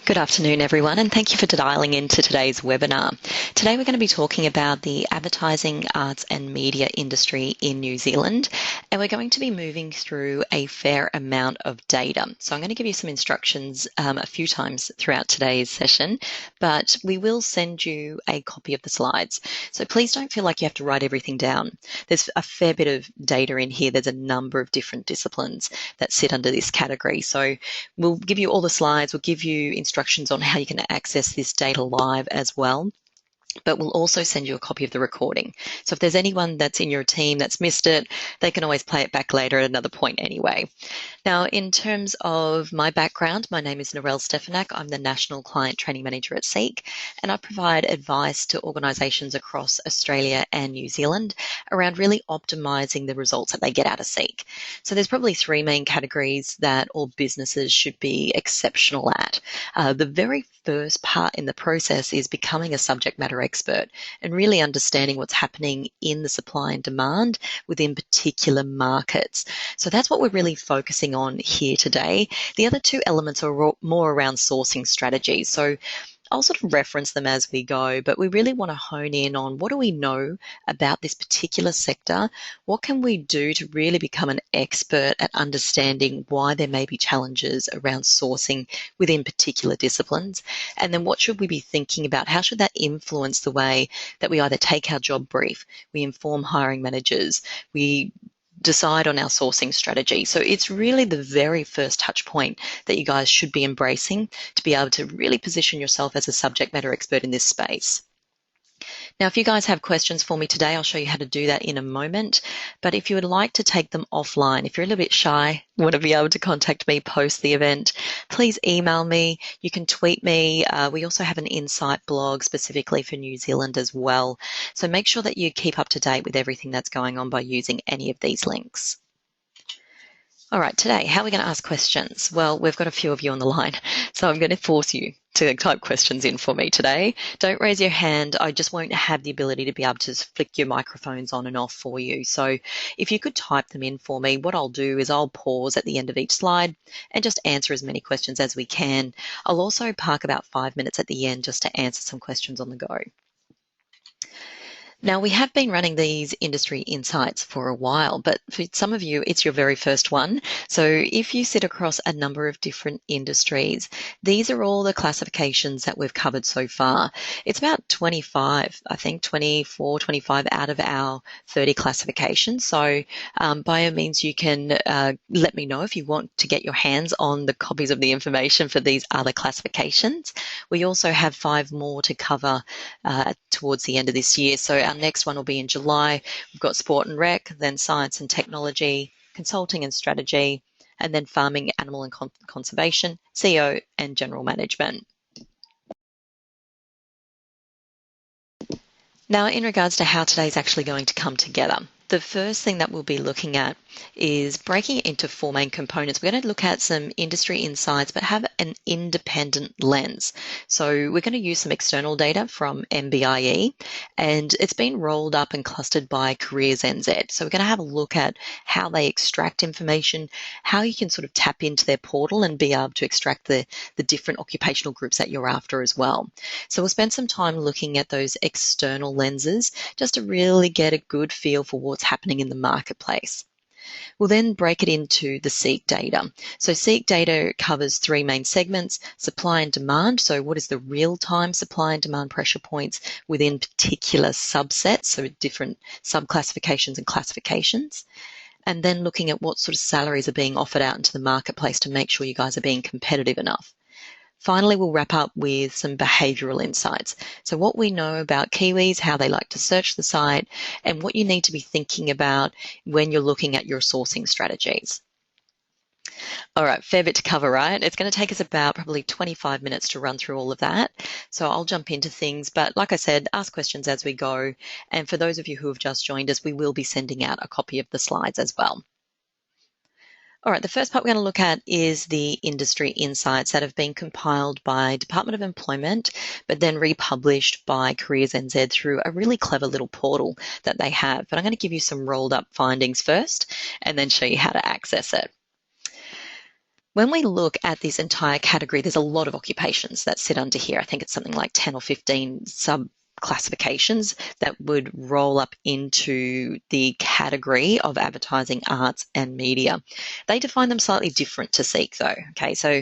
Good afternoon, everyone, and thank you for dialing into today's webinar. Today we're going to be talking about the advertising, arts and media industry in New Zealand, and we're going to be moving through a fair amount of data. So I'm going to give you some instructions a few times throughout today's session, but we will send you a copy of the slides. So please don't feel like you have to write everything down. There's a fair bit of data in here. There's a number of different disciplines that sit under this category. So we'll give you all the slides, we'll give you instructions on how you can access this data live as well. But we'll also send you a copy of the recording. So if there's anyone that's in your team that's missed it, they can always play it back later at another point anyway. Now, in terms of my background, my name is Narelle Stefanac. I'm the National Client Training Manager at SEEK, and I provide advice to organisations across Australia and New Zealand around really optimising the results that they get out of SEEK. So there's probably three main categories that all businesses should be exceptional at. The very first part in the process is becoming a subject matter expert and really understanding what's happening in the supply and demand within particular markets. So that's what we're really focusing on here today. The other two elements are more around sourcing strategies. So I'll sort of reference them as we go, but we really want to hone in on what do we know about this particular sector? What can we do to really become an expert at understanding why there may be challenges around sourcing within particular disciplines? And then what should we be thinking about? How should that influence the way that we either take our job brief, we inform hiring managers, we decide on our sourcing strategy? So it's really the very first touch point that you guys should be embracing to be able to really position yourself as a subject matter expert in this space. Now, if you guys have questions for me today, I'll show you how to do that in a moment. But if you would like to take them offline, if you're a little bit shy, want to be able to contact me post the event, please email me. You can tweet me. We also have an Insight blog specifically for New Zealand as well. So make sure that you keep up to date with everything that's going on by using any of these links. All right, today, how are we going to ask questions? Well, we've got a few of you on the line, so I'm going to force you to type questions in for me today. Don't raise your hand. I just won't have the ability to be able to flick your microphones on and off for you. So if you could type them in for me, what I'll do is I'll pause at the end of each slide and just answer as many questions as we can. I'll also park about 5 minutes at the end just to answer some questions on the go. Now, we have been running these industry insights for a while, but for some of you, it's your very first one. So if you sit across a number of different industries, these are all the classifications that we've covered so far. It's about 25, I think 24, 25 out of our 30 classifications. So by all means, you can let me know if you want to get your hands on the copies of the information for these other classifications. We also have 5 more to cover towards the end of this year. So our next one will be in July. We've got sport and rec, then science and technology, consulting and strategy, and then farming, animal and conservation, CEO and general management. Now, in regards to how today's actually going to come together, the first thing that we'll be looking at is breaking it into 4 main components. We're going to look at some industry insights, but have an independent lens. So we're going to use some external data from MBIE, and it's been rolled up and clustered by Careers NZ. So we're going to have a look at how they extract information, how you can sort of tap into their portal and be able to extract the different occupational groups that you're after as well. So we'll spend some time looking at those external lenses just to really get a good feel for what's happening in the marketplace. We'll then break it into the SEEK data. So SEEK data covers 3 main segments: supply and demand, so what is the real-time supply and demand pressure points within particular subsets, so different subclassifications and classifications, and then looking at what sort of salaries are being offered out into the marketplace to make sure you guys are being competitive enough. Finally, we'll wrap up with some behavioural insights. So what we know about Kiwis, how they like to search the site, and what you need to be thinking about when you're looking at your sourcing strategies. All right, fair bit to cover, right? It's going to take us about probably 25 minutes to run through all of that. So I'll jump into things, but like I said, ask questions as we go. And for those of you who have just joined us, we will be sending out a copy of the slides as well. All right, the first part we're going to look at is the industry insights that have been compiled by Department of Employment, but then republished by Careers NZ through a really clever little portal that they have. But I'm going to give you some rolled up findings first and then show you how to access it. When we look at this entire category, there's a lot of occupations that sit under here. I think it's something like 10 or 15 sub classifications that would roll up into the category of advertising, arts and media. They define them slightly different to Seek though. Okay, so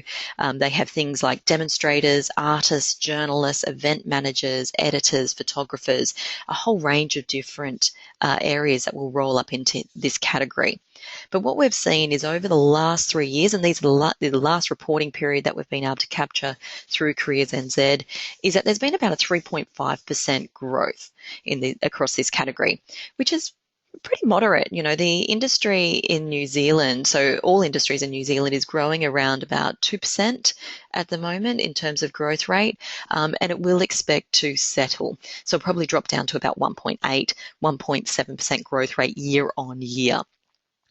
they have things like demonstrators, artists, journalists, event managers, editors, photographers, a whole range of different areas that will roll up into this category. But what we've seen is over the last 3 years, and these are the last reporting period that we've been able to capture through Careers NZ, is that there's been about a 3.5% growth across this category, which is pretty moderate. You know, the industry in New Zealand, so all industries in New Zealand, is growing around about 2% at the moment in terms of growth rate, and it will expect to settle. So it'll probably drop down to about 1.8, 1.7% growth rate year on year.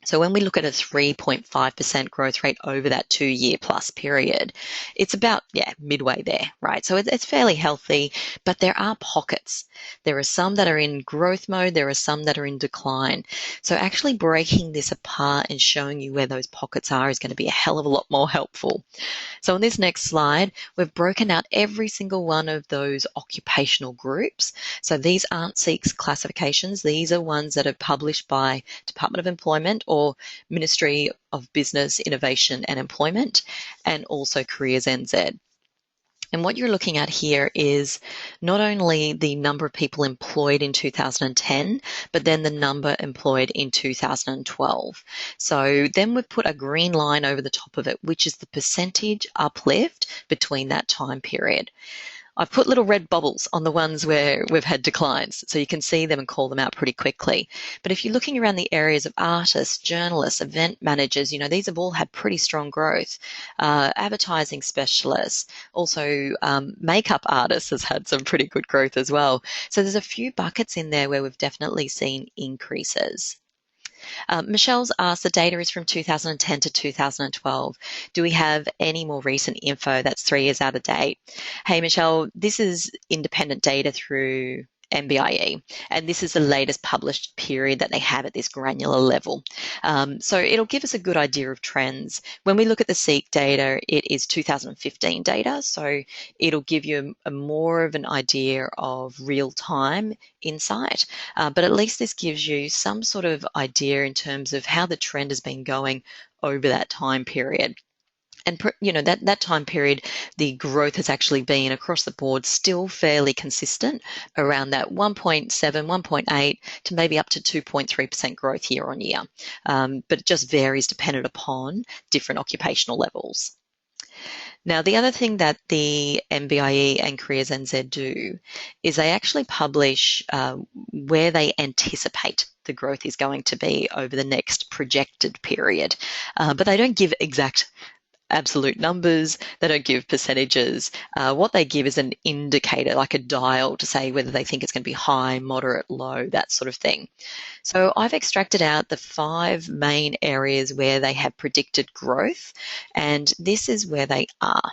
So when we look at a 3.5% growth rate over that 2-year plus period, it's about, midway there, right? So it's fairly healthy, but there are pockets. There are some that are in growth mode. There are some that are in decline. So actually breaking this apart and showing you where those pockets are is going to be a hell of a lot more helpful. So on this next slide, we've broken out every single one of those occupational groups. So these aren't Seek's classifications. These are ones that are published by Department of Employment or Ministry of Business, Innovation and Employment, and also Careers NZ. And what you're looking at here is not only the number of people employed in 2010, but then the number employed in 2012. So then we've put a green line over the top of it, which is the percentage uplift between that time period. I've put little red bubbles on the ones where we've had declines, so you can see them and call them out pretty quickly. But if you're looking around the areas of artists, journalists, event managers, these have all had pretty strong growth. Advertising specialists, also makeup artists has had some pretty good growth as well. So there's a few buckets in there where we've definitely seen increases. Michelle's asked, the data is from 2010 to 2012. Do we have any more recent info that's 3 years out of date? Hey, Michelle, this is independent data through MBIE, and this is the latest published period that they have at this granular level. So it'll give us a good idea of trends. When we look at the Seek data, it is 2015 data, so it'll give you a more of an idea of real-time insight, but at least this gives you some sort of idea in terms of how the trend has been going over that time period. And that time period, the growth has actually been across the board still fairly consistent around that 1.7, 1.8 to maybe up to 2.3% growth year on year. But it just varies dependent upon different occupational levels. Now, the other thing that the MBIE and Careers NZ do is they actually publish where they anticipate the growth is going to be over the next projected period. But they don't give exact absolute numbers. They don't give percentages. What they give is an indicator, like a dial, to say whether they think it's going to be high, moderate, low, that sort of thing. So I've extracted out the 5 main areas where they have predicted growth, and this is where they are.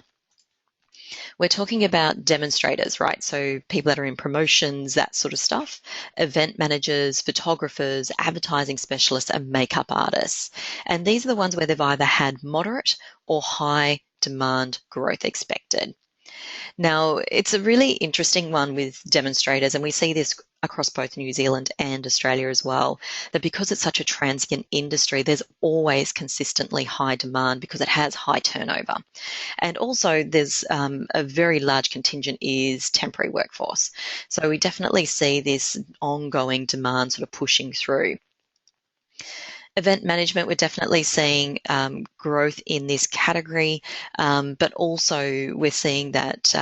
We're talking about demonstrators, right? So people that are in promotions, that sort of stuff, event managers, photographers, advertising specialists, and makeup artists. And these are the ones where they've either had moderate or high demand growth expected. Now, it's a really interesting one with demonstrators, and we see this across both New Zealand and Australia as well, that because it's such a transient industry, there's always consistently high demand because it has high turnover. And also there's a very large contingent is temporary workforce. So we definitely see this ongoing demand sort of pushing through. Event management, we're definitely seeing growth in this category, but also we're seeing that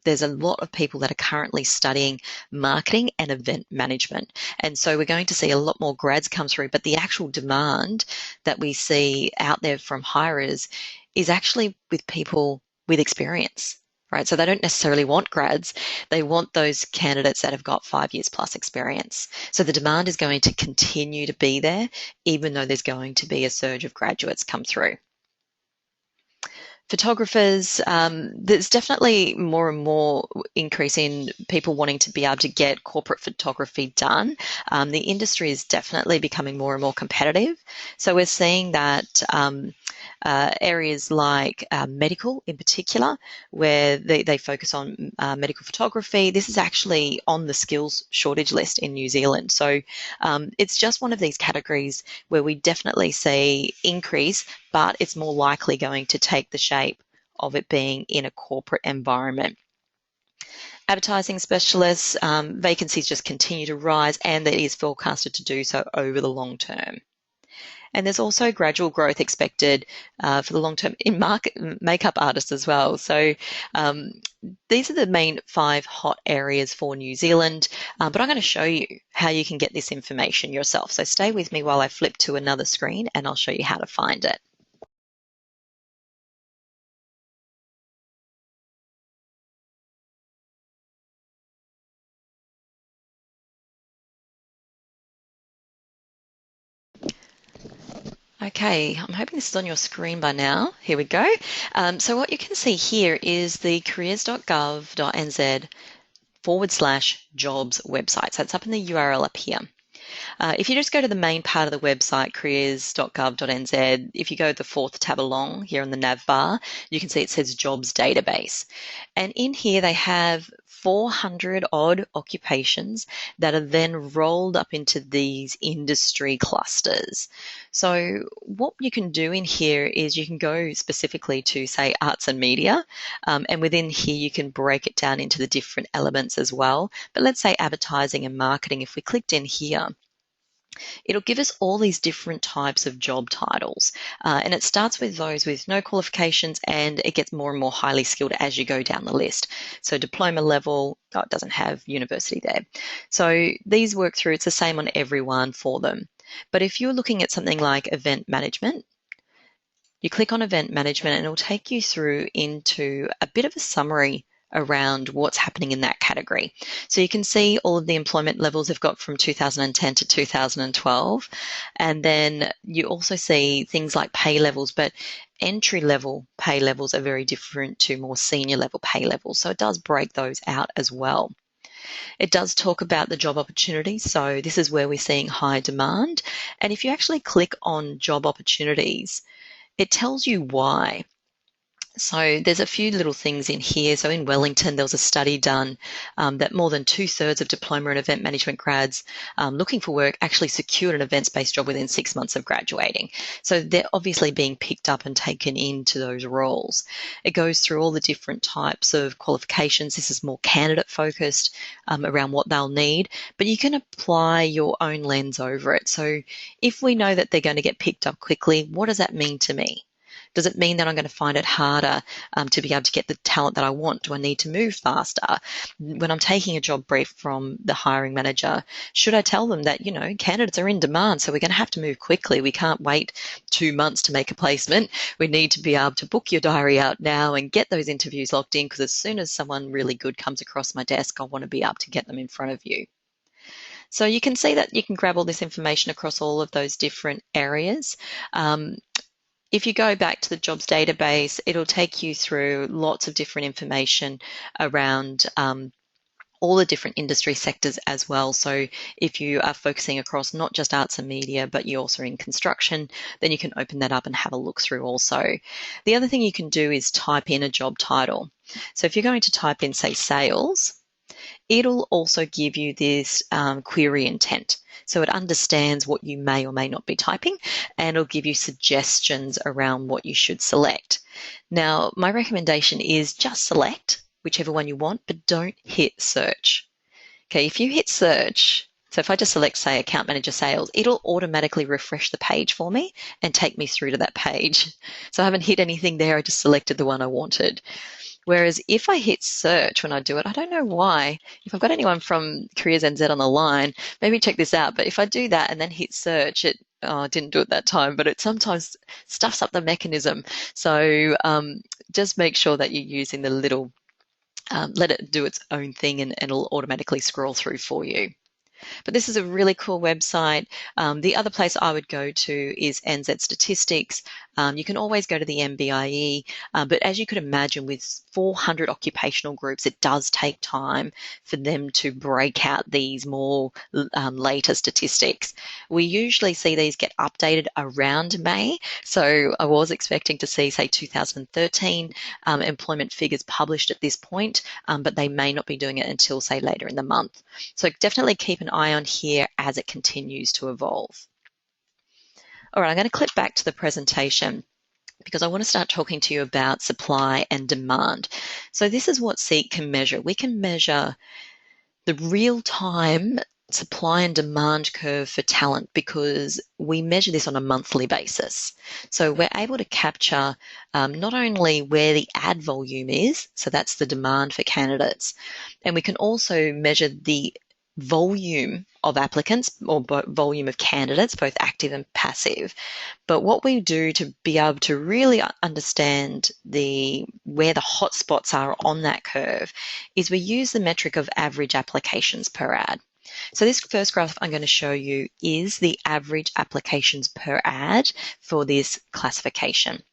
there's a lot of people that are currently studying marketing and event management. And so we're going to see a lot more grads come through, but the actual demand that we see out there from hirers is actually with people with experience. Right, so they don't necessarily want grads, they want those candidates that have got 5 years plus experience. So the demand is going to continue to be there, even though there's going to be a surge of graduates come through. Photographers, there's definitely more and more increase in people wanting to be able to get corporate photography done. The industry is definitely becoming more and more competitive. So we're seeing that areas like medical in particular, where they focus on medical photography. This is actually on the skills shortage list in New Zealand. So it's just one of these categories where we definitely see increase, but it's more likely going to take the shape of it being in a corporate environment. Advertising specialists, vacancies just continue to rise, and it is forecasted to do so over the long term. And there's also gradual growth expected for the long term in makeup artists as well. So these are the main 5 hot areas for New Zealand, but I'm going to show you how you can get this information yourself. So stay with me while I flip to another screen and I'll show you how to find it. Okay, I'm hoping this is on your screen by now. Here we go. So what you can see here is the careers.gov.nz/jobs website. So it's up in the URL up here. If you just go to the main part of the website, careers.gov.nz, if you go the 4th tab along here on the nav bar, you can see it says jobs database. And in here they have 400 odd occupations that are then rolled up into these industry clusters. So what you can do in here is you can go specifically to, say, arts and media, and within here you can break it down into the different elements as well. But let's say advertising and marketing, if we clicked in here, it'll give us all these different types of job titles. And it starts with those with no qualifications, and it gets more and more highly skilled as you go down the list. So diploma level, oh, it doesn't have university there. So these work through, it's the same on everyone for them. But if you're looking at something like event management, you click on event management and it'll take you through into a bit of a summary around what's happening in that category. So you can see all of the employment levels they've got from 2010 to 2012. And then you also see things like pay levels, but entry level pay levels are very different to more senior level pay levels. So it does break those out as well. It does talk about the job opportunities. So this is where we're seeing high demand. And if you actually click on job opportunities, it tells you why. So there's a few little things in here. So in Wellington, there was a study done that more than 2/3 of diploma and event management grads looking for work actually secured an events-based job within 6 months of graduating. So they're obviously being picked up and taken into those roles. It goes through all the different types of qualifications. This is more candidate focused around what they'll need, but you can apply your own lens over it. So if we know that they're going to get picked up quickly, what does that mean to me? Does it mean that I'm going to find it harder to be able to get the talent that I want? Do I need to move faster? When I'm taking a job brief from the hiring manager, should I tell them that, candidates are in demand, so we're going to have to move quickly. We can't wait 2 months to make a placement. We need to be able to book your diary out now and get those interviews locked in, because as soon as someone really good comes across my desk, I want to be able to get them in front of you. So you can see that you can grab all this information across all of those different areas. If you go back to the jobs database, it'll take you through lots of different information around all the different industry sectors as well. So if you are focusing across not just arts and media, but you're also in construction, then you can open that up and have a look through also. The other thing you can do is type in a job title. So if you're going to type in, say, sales, it'll also give you this query intent. So it understands what you may or may not be typing, and it'll give you suggestions around what you should select. Now, my recommendation is just select whichever one you want, but don't hit search. Okay, if you hit search, so if I just select, say, account manager sales, it'll automatically refresh the page for me and take me through to that page. So I haven't hit anything there, I just selected the one I wanted. Whereas if I hit search when I do it, I don't know why. If I've got anyone from Careers NZ on the line, maybe check this out. But if I do that and then hit search, I didn't do it that time, but it sometimes stuffs up the mechanism. So just make sure that you're using the little, let it do its own thing, and it'll automatically scroll through for you. But this is a really cool website. The other place I would go to is NZ Statistics. You can always go to the MBIE, but as you could imagine, with 400 occupational groups, it does take time for them to break out these more later statistics. We usually see these get updated around May, so I was expecting to see, say, 2013 employment figures published at this point, but they may not be doing it until, say, later in the month. So definitely keep an eye on here as it continues to evolve. All right, I'm going to click back to the presentation because I want to start talking to you about supply and demand. So this is what SEEK can measure. We can measure the real-time supply and demand curve for talent because we measure this on a monthly basis. So we're able to capture not only where the ad volume is, so that's the demand for candidates, and we can also measure the volume of applicants or volume of candidates, both active and passive. But what we do to be able to really understand where the hotspots are on that curve is we use the metric of average applications per ad. So this first graph I'm going to show you is the average applications per ad for this classification.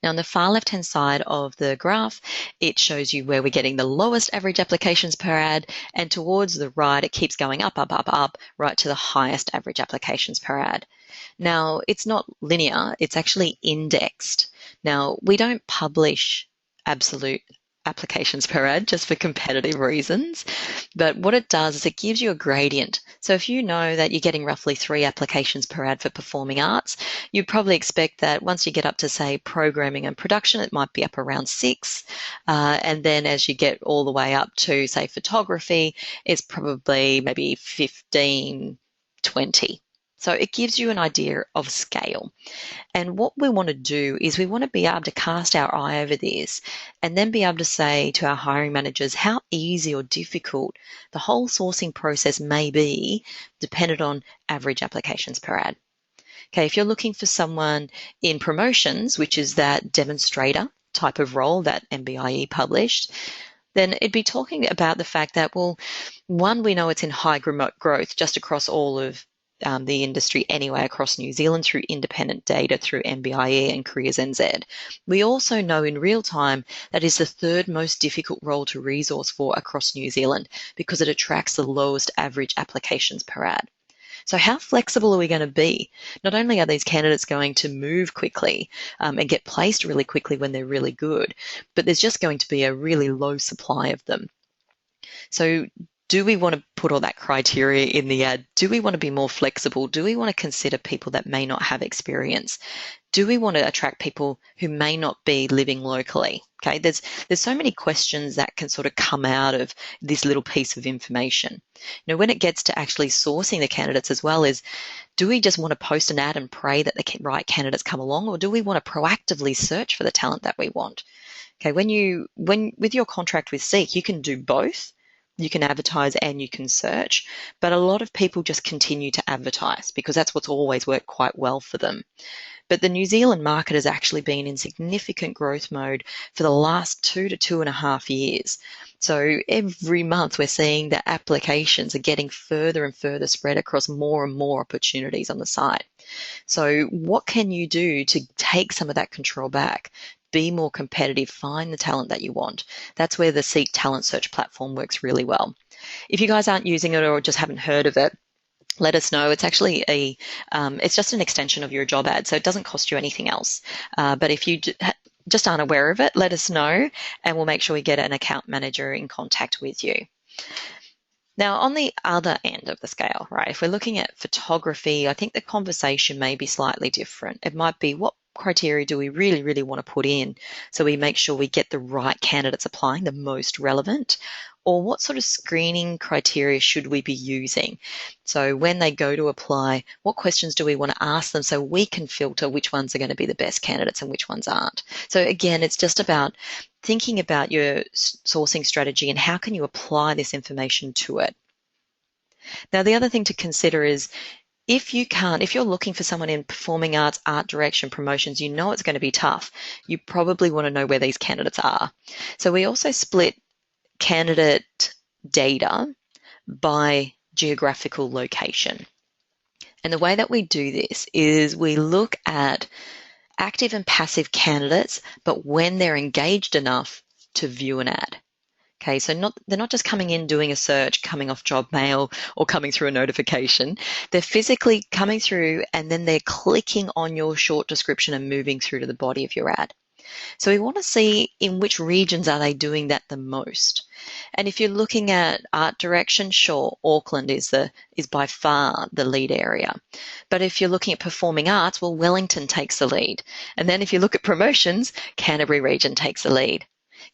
Now, on the far left-hand side of the graph, it shows you where we're getting the lowest average applications per ad, and towards the right, it keeps going up, up, up, up, right to the highest average applications per ad. Now, it's not linear, it's actually indexed. Now, we don't publish absolute applications per ad just for competitive reasons, but what it does is it gives you a gradient. So if you know that you're getting roughly 3 applications per ad for performing arts, you'd probably expect that once you get up to, say, programming and production, it might be up around 6. And then as you get all the way up to, say, photography, it's probably maybe 15, 20. So it gives you an idea of scale. And what we want to do is we want to be able to cast our eye over this and then be able to say to our hiring managers how easy or difficult the whole sourcing process may be dependent on average applications per ad. Okay, if you're looking for someone in promotions, which is that demonstrator type of role that MBIE published, then it'd be talking about the fact that, well, one, we know it's in high growth just across all of the industry anyway across New Zealand through independent data through MBIE and Careers NZ. We also know in real time that is the 3rd most difficult role to resource for across New Zealand because it attracts the lowest average applications per ad. So how flexible are we going to be? Not only are these candidates going to move quickly and get placed really quickly when they're really good, but there's just going to be a really low supply of them. So do we want to put all that criteria in the ad? Do we want to be more flexible? Do we want to consider people that may not have experience? Do we want to attract people who may not be living locally? Okay, there's so many questions that can sort of come out of this little piece of information. You know, when it gets to actually sourcing the candidates as well, is do we just want to post an ad and pray that the right candidates come along, or do we want to proactively search for the talent that we want? Okay, when with your contract with SEEK, you can do both. You can advertise and you can search, but a lot of people just continue to advertise because that's what's always worked quite well for them. But the New Zealand market has actually been in significant growth mode for the last 2 to 2.5 years. So every month we're seeing that applications are getting further and further spread across more and more opportunities on the site. So what can you do to take some of that control back? Be more competitive, find the talent that you want. That's where the SEEK talent search platform works really well. If you guys aren't using it or just haven't heard of it, let us know. It's actually it's just an extension of your job ad, so it doesn't cost you anything else. But if you just aren't aware of it, let us know and we'll make sure we get an account manager in contact with you. Now, on the other end of the scale, right, if we're looking at photography, I think the conversation may be slightly different. It might be, what criteria do we really, really want to put in so we make sure we get the right candidates applying, the most relevant? Or what sort of screening criteria should we be using? So when they go to apply, what questions do we want to ask them so we can filter which ones are going to be the best candidates and which ones aren't? So again, it's just about thinking about your sourcing strategy and how can you apply this information to it. Now, the other thing to consider is if you're looking for someone in performing arts, art direction, promotions, you know it's going to be tough. You probably want to know where these candidates are. So we also split candidate data by geographical location. And the way that we do this is we look at active and passive candidates, but when they're engaged enough to view an ad. Okay, so they're not just coming in doing a search, coming off job mail or coming through a notification. They're physically coming through and then they're clicking on your short description and moving through to the body of your ad. So we want to see in which regions are they doing that the most. And if you're looking at art direction, sure, Auckland is by far the lead area. But if you're looking at performing arts, well, Wellington takes the lead. And then if you look at promotions, Canterbury region takes the lead.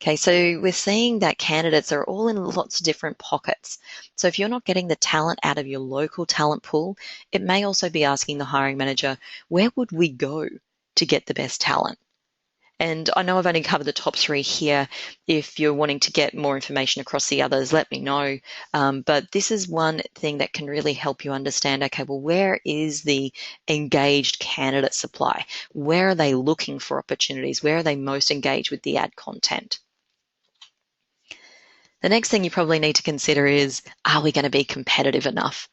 Okay, so we're seeing that candidates are all in lots of different pockets. So if you're not getting the talent out of your local talent pool, it may also be asking the hiring manager, where would we go to get the best talent? And I know I've only covered the top 3 here. If you're wanting to get more information across the others, let me know. But this is one thing that can really help you understand, okay, well, where is the engaged candidate supply? Where are they looking for opportunities? Where are they most engaged with the ad content? The next thing you probably need to consider is, are we going to be competitive enough?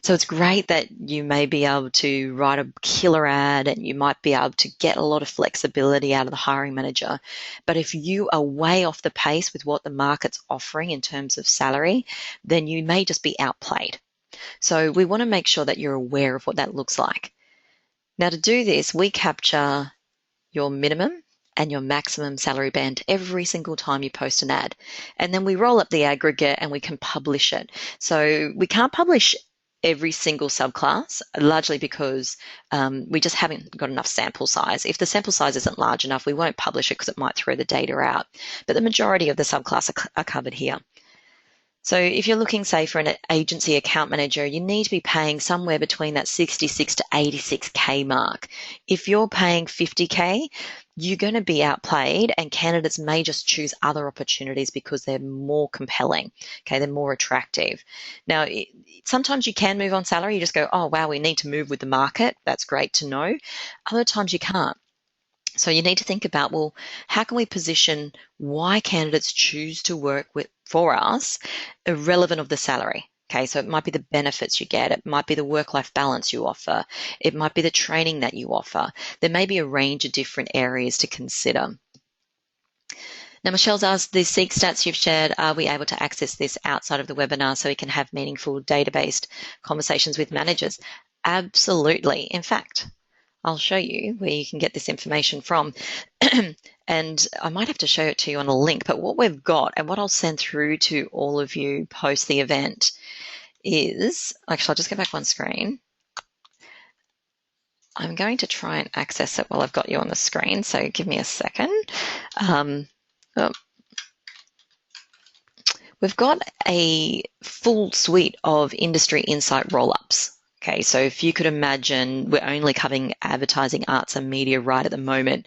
So it's great that you may be able to write a killer ad and you might be able to get a lot of flexibility out of the hiring manager. But if you are way off the pace with what the market's offering in terms of salary, then you may just be outplayed. So we want to make sure that you're aware of what that looks like. Now, to do this, we capture your minimum and your maximum salary band every single time you post an ad. And then we roll up the aggregate and we can publish it. So we can't publish every single subclass, largely because we just haven't got enough sample size. If the sample size isn't large enough, we won't publish it because it might throw the data out. But the majority of the subclass are covered here. So if you're looking, say, for an agency account manager, you need to be paying somewhere between that 66 to 86K mark. If you're paying 50K, you're going to be outplayed and candidates may just choose other opportunities because they're more compelling. Okay, they're more attractive. Now, sometimes you can move on salary. You just go, oh, wow, we need to move with the market. That's great to know. Other times you can't. So you need to think about, well, how can we position why candidates choose to work for us irrelevant of the salary? Okay, so it might be the benefits you get. It might be the work-life balance you offer. It might be the training that you offer. There may be a range of different areas to consider. Now, Michelle's asked, the Seek stats you've shared, are we able to access this outside of the webinar so we can have meaningful data-based conversations with managers? Absolutely. In fact, I'll show you where you can get this information from. And I might have to show it to you on a link, but what we've got and what I'll send through to all of you post the event is, actually, I'll just go back one screen. I'm going to try and access it while I've got you on the screen, so give me a second. We've got a full suite of industry insight roll-ups. Okay, so if you could imagine, we're only covering advertising, arts and media right at the moment,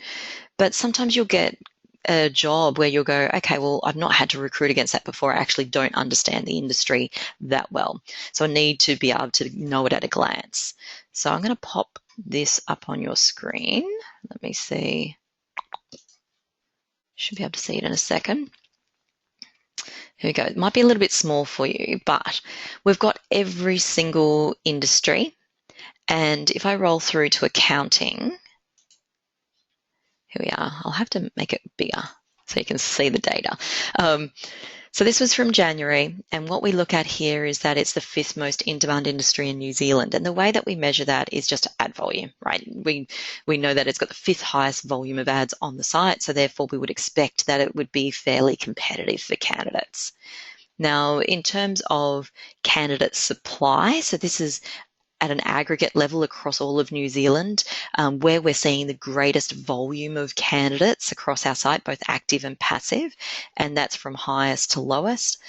but sometimes you'll get a job where you'll go, okay, well, I've not had to recruit against that before. I actually don't understand the industry that well. So I need to be able to know it at a glance. So I'm going to pop this up on your screen. Let me see. Should be able to see it in a second. Here we go. It might be a little bit small for you, but we've got every single industry. And if I roll through to accounting, here we are. I'll have to make it bigger so you can see the data. So this was from January, and what we look at here is that it's the 5th most in-demand industry in New Zealand, and the way that we measure that is just ad volume, right? We know that it's got the 5th highest volume of ads on the site, so therefore we would expect that it would be fairly competitive for candidates. Now, in terms of candidate supply, so this is at an aggregate level across all of New Zealand, where we're seeing the greatest volume of candidates across our site, both active and passive, and that's from highest to lowest.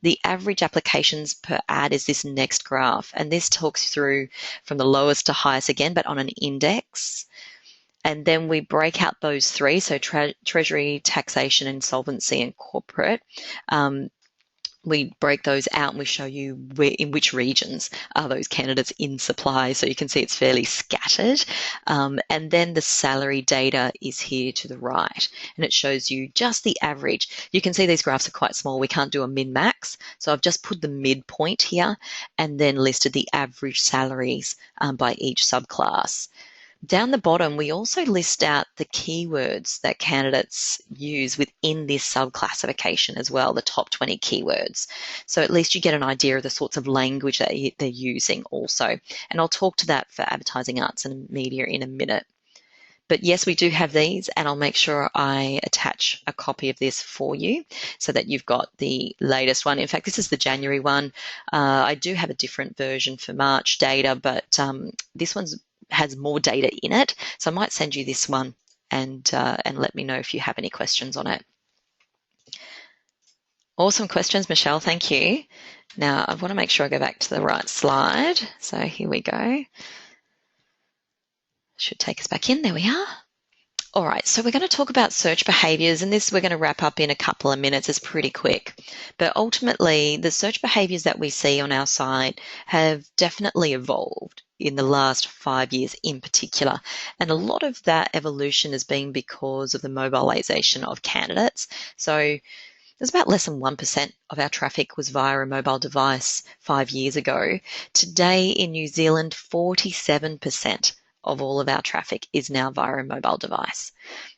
The average applications per ad is this next graph, and this talks through from the lowest to highest again, but on an index. And then we break out those 3, so treasury, taxation, insolvency, and corporate. we break those out and we show you in which regions are those candidates in supply. So you can see it's fairly scattered. And then the salary data is here to the right, and it shows you just the average. You can see these graphs are quite small. We can't do a min-max. So I've just put the midpoint here and then listed the average salaries by each subclass. Down the bottom, we also list out the keywords that candidates use within this subclassification as well, the top 20 keywords. So at least you get an idea of the sorts of language that they're using also. And I'll talk to that for advertising, arts and media in a minute. But yes, we do have these, and I'll make sure I attach a copy of this for you so that you've got the latest one. In fact, this is the January one. I do have a different version for March data, but this one's has more data in it. So I might send you this one and let me know if you have any questions on it. Awesome questions, Michelle. Thank you. Now, I want to make sure I go back to the right slide. So here we go. Should take us back in. There we are. All right, so we're going to talk about search behaviours, and this we're going to wrap up in a couple of minutes. It's pretty quick. But ultimately, the search behaviours that we see on our site have definitely evolved in the last 5 years in particular. And a lot of that evolution has been because of the mobilisation of candidates. So there's about less than 1% of our traffic was via a mobile device 5 years ago. Today in New Zealand, 47% of all of our traffic is now via a mobile device.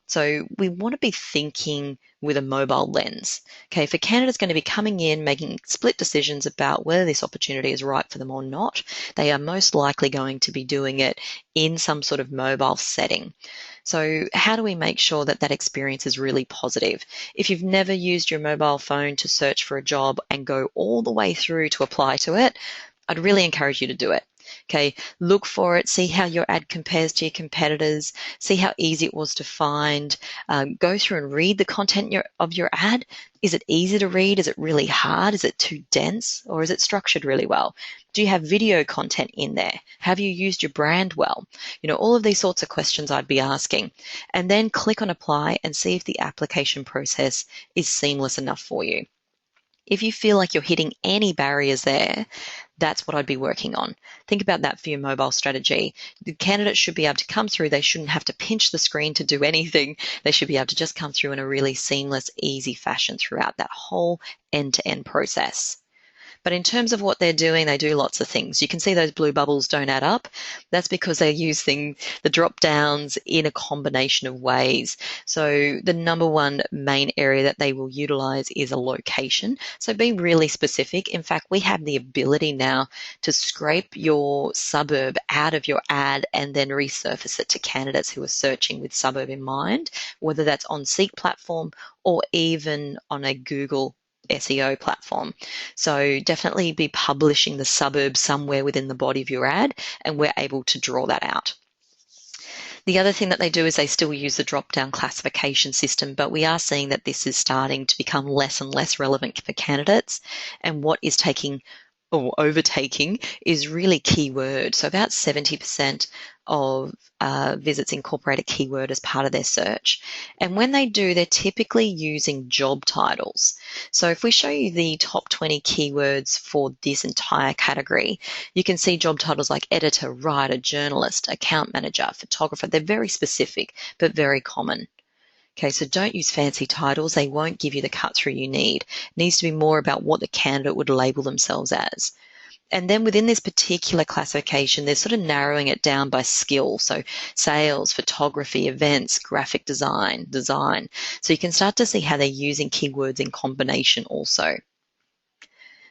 So we want to be thinking with a mobile lens. Okay, if a candidate's going to be coming in, making split decisions about whether this opportunity is right for them or not, they are most likely going to be doing it in some sort of mobile setting. So how do we make sure that that experience is really positive? If you've never used your mobile phone to search for a job and go all the way through to apply to it, I'd really encourage you to do it. Okay, look for it, see how your ad compares to your competitors, see how easy it was to find, go through and read the content of your ad. Is it easy to read? Is it really hard? Is it too dense? Or is it structured really well? Do you have video content in there? Have you used your brand well? You know, all of these sorts of questions I'd be asking. And then click on apply and see if the application process is seamless enough for you. If you feel like you're hitting any barriers there, that's what I'd be working on. Think about that for your mobile strategy. The candidates should be able to come through. They shouldn't have to pinch the screen to do anything. They should be able to just come through in a really seamless, easy fashion throughout that whole end-to-end process. But in terms of what they're doing, they do lots of things. You can see those blue bubbles don't add up. That's because they're using the drop downs in a combination of ways. So the number one main area that they will utilize is a location. So be really specific. In fact, we have the ability now to scrape your suburb out of your ad and then resurface it to candidates who are searching with suburb in mind, whether that's on Seek platform or even on a Google SEO platform. So definitely be publishing the suburb somewhere within the body of your ad, and we're able to draw that out. The other thing that they do is they still use the drop-down classification system, but we are seeing that this is starting to become less and less relevant for candidates, and what is taking or overtaking is really keyword. So about 70% of visits incorporate a keyword as part of their search. And when they do, they're typically using job titles. So if we show you the top 20 keywords for this entire category, you can see job titles like editor, writer, journalist, account manager, photographer. They're very specific, but very common. Okay, so don't use fancy titles. They won't give you the cut through you need. It needs to be more about what the candidate would label themselves as. And then within this particular classification, they're sort of narrowing it down by skill. So sales, photography, events, graphic design. So you can start to see how they're using keywords in combination also.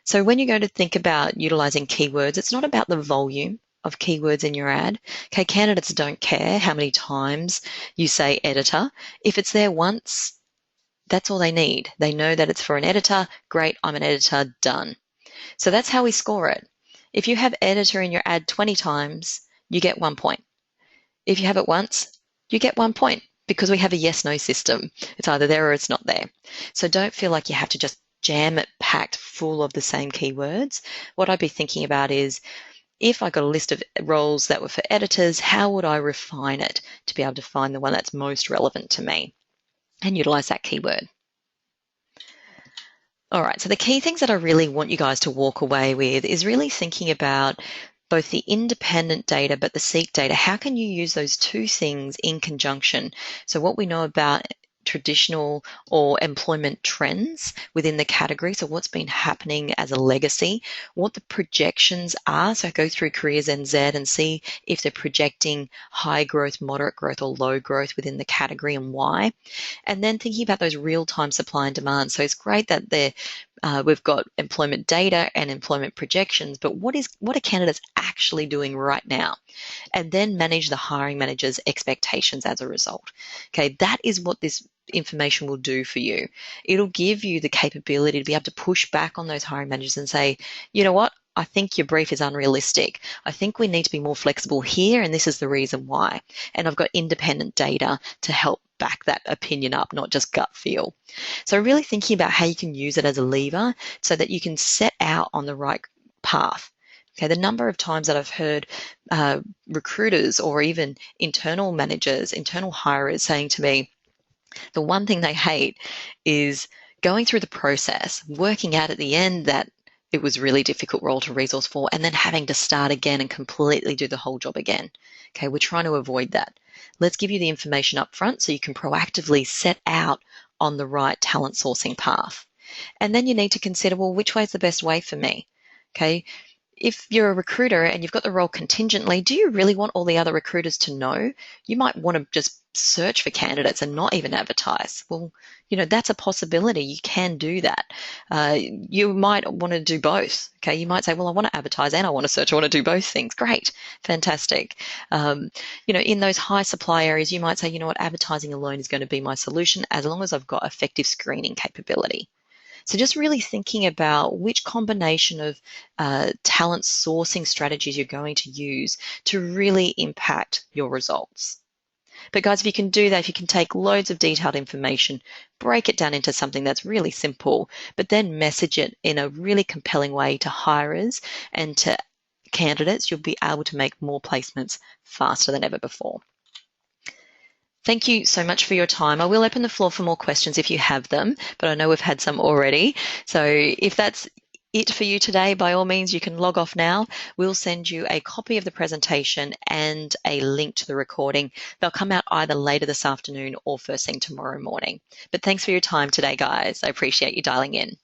So when you go to think about utilizing keywords, it's not about the volume of keywords in your ad. Okay, candidates don't care how many times you say editor. If it's there once, that's all they need. They know that it's for an editor. Great, I'm an editor, done. So that's how we score it. If you have editor in your ad 20 times, you get 1 point. If you have it once, you get 1 point because we have a yes-no system. It's either there or it's not there. So don't feel like you have to just jam it packed full of the same keywords. What I'd be thinking about is, if I got a list of roles that were for editors, how would I refine it to be able to find the one that's most relevant to me and utilize that keyword? All right, so the key things that I really want you guys to walk away with is really thinking about both the independent data but the SEEK data. How can you use those two things in conjunction? So what we know about traditional or employment trends within the category, so what's been happening as a legacy, what the projections are, so go through Careers NZ and see if they're projecting high growth, moderate growth or low growth within the category and why, and then thinking about those real-time supply and demand. So it's great that we've got employment data and employment projections, but what are candidates actually doing right now? And then manage the hiring manager's expectations as a result. Okay, that is what this information will do for you. It'll give you the capability to be able to push back on those hiring managers and say, you know what? I think your brief is unrealistic. I think we need to be more flexible here, and this is the reason why. And I've got independent data to help back that opinion up, not just gut feel. So really thinking about how you can use it as a lever so that you can set out on the right path. Okay, the number of times that I've heard recruiters or even internal managers, internal hirers saying to me, the one thing they hate is going through the process, working out at the end that it was a really difficult role to resource for, and then having to start again and completely do the whole job again. Okay, we're trying to avoid that. Let's give you the information up front so you can proactively set out on the right talent sourcing path. And then you need to consider, well, which way is the best way for me? Okay, if you're a recruiter and you've got the role contingently, do you really want all the other recruiters to know? You might want to just search for candidates and not even advertise. Well, that's a possibility. You can do that. You might want to do both. Okay, you might say, well, I want to advertise and I want to search. I want to do both things. Great, fantastic. In those high supply areas, you might say, you know what, advertising alone is going to be my solution as long as I've got effective screening capability. So just really thinking about which combination of talent sourcing strategies you're going to use to really impact your results. But guys, if you can do that, if you can take loads of detailed information, break it down into something that's really simple, but then message it in a really compelling way to hirers and to candidates, you'll be able to make more placements faster than ever before. Thank you so much for your time. I will open the floor for more questions if you have them, but I know we've had some already. So if that's it for you today, by all means, you can log off now. We'll send you a copy of the presentation and a link to the recording. They'll come out either later this afternoon or first thing tomorrow morning. But thanks for your time today, guys. I appreciate you dialing in.